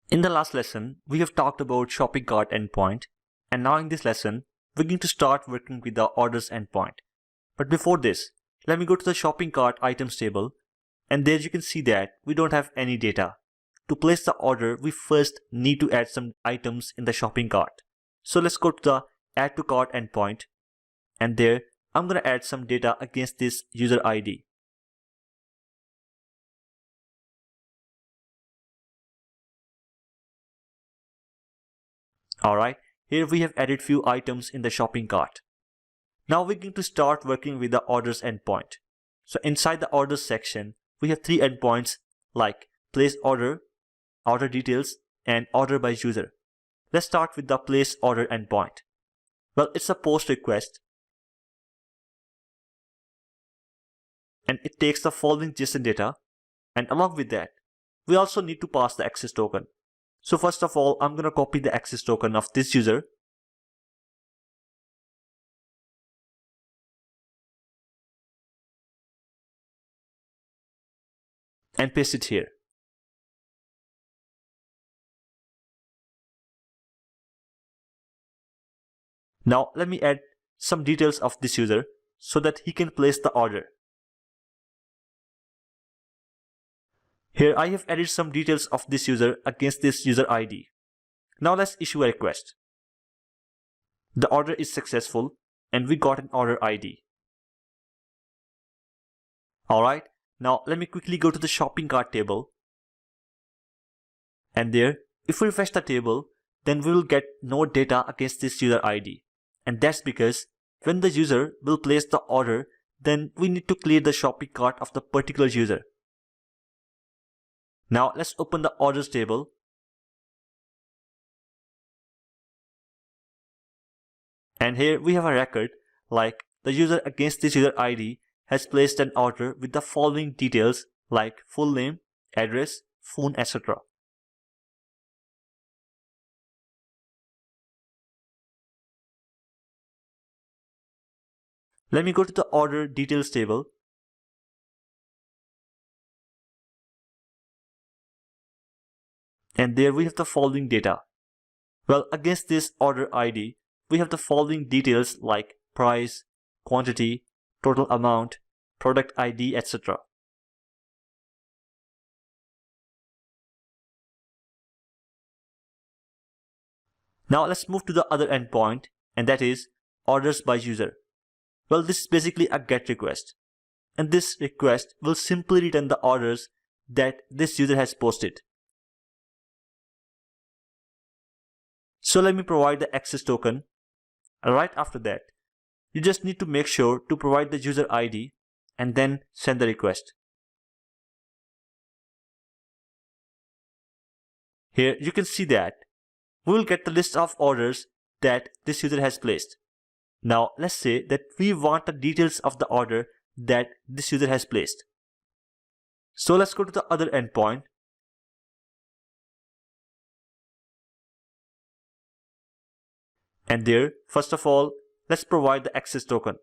In the last lesson, we have talked about shopping cart endpoint, and now in this lesson, we're going to start working with the orders endpoint. But before this, let me go to the shopping cart items table, and there you can see that we don't have any data. To place the order, we first need to add some items in the shopping cart. So let's go to the add to cart endpoint, and there I'm going to add some data against this user ID. Alright, here we have added few items in the shopping cart. Now we're going to start working with the orders endpoint. So inside the orders section, we have three endpoints like place order, order details, and order by user. Let's start with the place order endpoint. Well, it's a post request, and it takes the following JSON data, and along with that, we also need to pass the access token. So first of all, I'm going to copy the access token of this user and paste it here. Now let me add some details of this user so that he can place the order. Here I have added some details of this user against this user ID. Now let's issue a request. The order is successful and we got an order ID. Alright, now let me quickly go to the shopping cart table. And there, if we refresh the table, then we will get no data against this user ID. And that's because when the user will place the order, then we need to clear the shopping cart of the particular user. Now let's open the orders table. And here we have a record like the user against this user ID has placed an order with the following details like full name, address, phone, etc. Let me go to the order details table. And there we have the following data. Well, against this order ID, we have the following details like price, quantity, total amount, product ID, etc. Now let's move to the other endpoint, and that is orders by user. Well, this is basically a GET request, and this request will simply return the orders that this user has posted. So let me provide the access token. Right after that, you just need to make sure to provide the user ID and then send the request. Here you can see that we will get the list of orders that this user has placed. Now let's say that we want the details of the order that this user has placed. So let's go to the other endpoint. And there, first of all, let's provide the access token.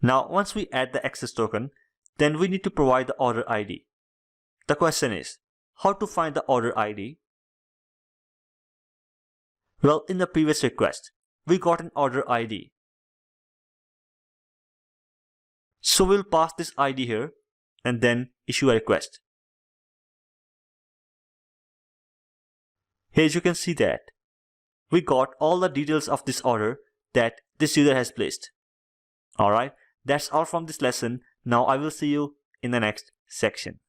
Now once we add the access token, then we need to provide the order ID. The question is, how to find the order ID? Well, in the previous request, we got an order ID. So we'll pass this ID here and then issue a request. Here you can see that we got all the details of this order that this user has placed. Alright, that's all from this lesson. Now I will see you in the next section.